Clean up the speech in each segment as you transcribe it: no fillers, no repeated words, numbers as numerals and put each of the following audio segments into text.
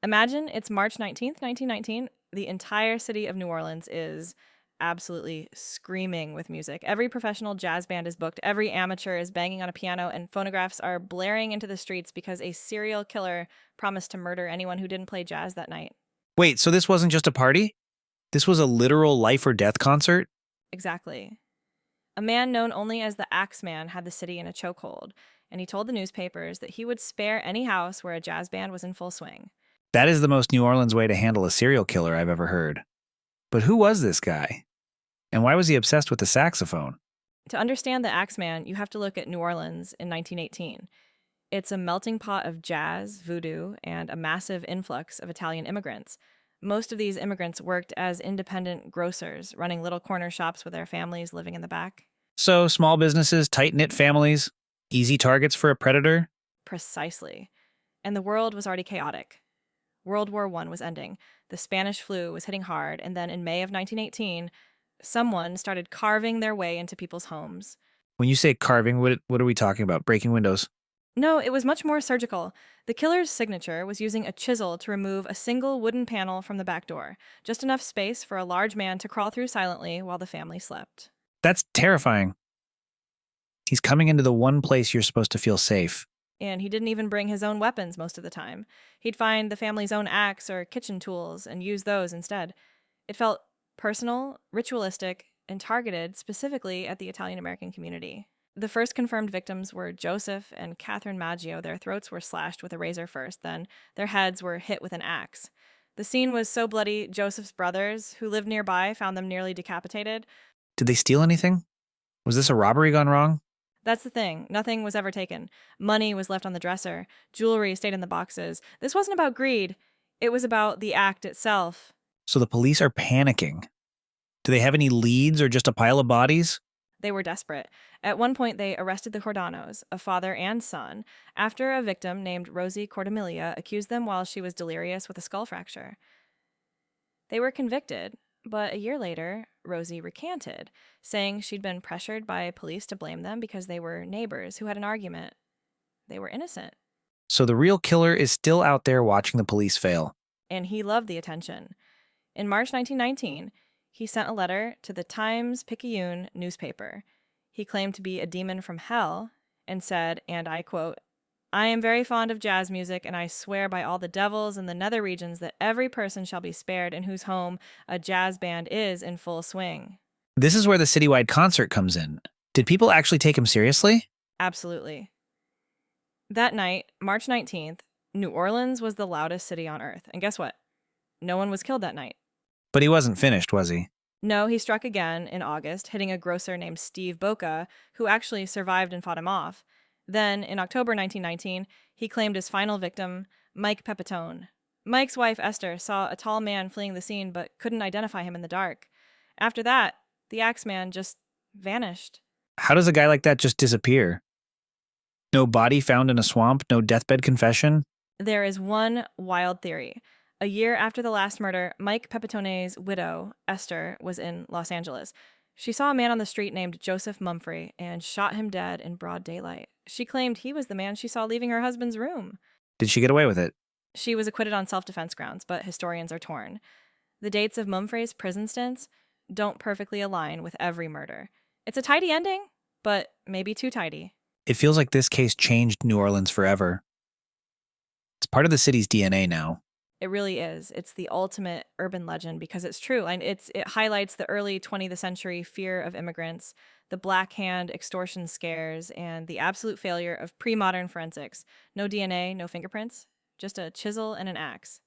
Imagine it's March 19th, 1919. The entire city of New Orleans is absolutely screaming with music. Every professional jazz band is booked, every amateur is banging on a piano, and phonographs are blaring into the streets because a serial killer promised to murder anyone who didn't play jazz that night. Wait, so this wasn't just a party? This was a literal life or death concert? Exactly. A man known only as the Axeman had the city in a chokehold, and he told the newspapers that he would spare any house where a jazz band was in full swing. That is the most New Orleans way to handle a serial killer I've ever heard. But who was this guy? And why was he obsessed with the saxophone? To understand the Axeman, you have to look at New Orleans in 1918. It's a melting pot of jazz, voodoo, and a massive influx of Italian immigrants. Most of these immigrants worked as independent grocers, running little corner shops with their families living in the back. So, small businesses, tight knit families, easy targets for a predator? Precisely. And the world was already chaotic. World War I was ending, the Spanish flu was hitting hard, and then in May of 1918, someone started carving their way into people's homes. When you say carving, what are we talking about? Breaking windows? No, it was much more surgical. The killer's signature was using a chisel to remove a single wooden panel from the back door, just enough space for a large man to crawl through silently while the family slept. That's terrifying. He's coming into the one place you're supposed to feel safe. And he didn't even bring his own weapons most of the time. He'd find the family's own axe or kitchen tools and use those instead. It felt personal, ritualistic, and targeted specifically at the Italian American community. The first confirmed victims were Joseph and Catherine Maggio. Their throats were slashed with a razor first, then their heads were hit with an axe. The scene was so bloody, Joseph's brothers, who lived nearby, found them nearly decapitated. Did they steal anything? Was this a robbery gone wrong? That's the thing. Nothing was ever taken. Money was left on the dresser. Jewelry stayed in the boxes. This wasn't about greed. It was about the act itself. So the police are panicking. Do they have any leads or just a pile of bodies? They were desperate. At one point, they arrested the Cordanos, a father and son, after a victim named Rosie Cordamilia accused them while she was delirious with a skull fracture. They were convicted, but a year later, Rosie recanted, saying she'd been pressured by police to blame them because they were neighbors who had an argument. They were innocent, So the real killer is still out there watching the police fail. and he loved the attention. In March 1919, he sent a letter to the Times-Picayune newspaper. He claimed to be a demon from hell and said, and I quote, "I am very fond of jazz music, and I swear by all the devils in the nether regions that every person shall be spared in whose home a jazz band is in full swing." This is where the citywide concert comes in. Did people actually take him seriously? Absolutely. That night, March 19th, New Orleans was the loudest city on earth. And guess what? No one was killed that night. But he wasn't finished, was he? No, he struck again in August, hitting a grocer named Steve Boca, who actually survived and fought him off. Then, in October 1919, he claimed his final victim, Mike Pepitone. Mike's wife, Esther, saw a tall man fleeing the scene but couldn't identify him in the dark. After that, the Axeman just vanished. How does a guy like that just disappear? No body found in a swamp, no deathbed confession? There is one wild theory. A year after the last murder, Mike Pepitone's widow, Esther, was in Los Angeles. She saw a man on the street named Joseph Mumphrey and shot him dead in broad daylight. She claimed he was the man she saw leaving her husband's room. Did she get away with it? She was acquitted on self-defense grounds, but historians are torn. The dates of Mumphrey's prison stints don't perfectly align with every murder. It's a tidy ending, but maybe too tidy. It feels like this case changed New Orleans forever. It's part of the city's DNA now. It really is. It's the ultimate urban legend because it's true. And it highlights the early 20th century fear of immigrants, the Black Hand extortion scares, and the absolute failure of pre-modern forensics. No DNA, no fingerprints, just a chisel and an axe.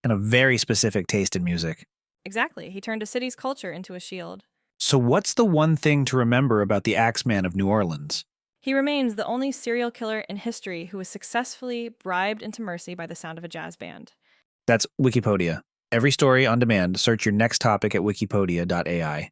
And a very specific taste in music. Exactly. He turned a city's culture into a shield. So what's the one thing to remember about the Axeman of New Orleans? He remains the only serial killer in history who was successfully bribed into mercy by the sound of a jazz band. That's Wikipedia. Every story on demand, search your next topic at wikipedia.ai.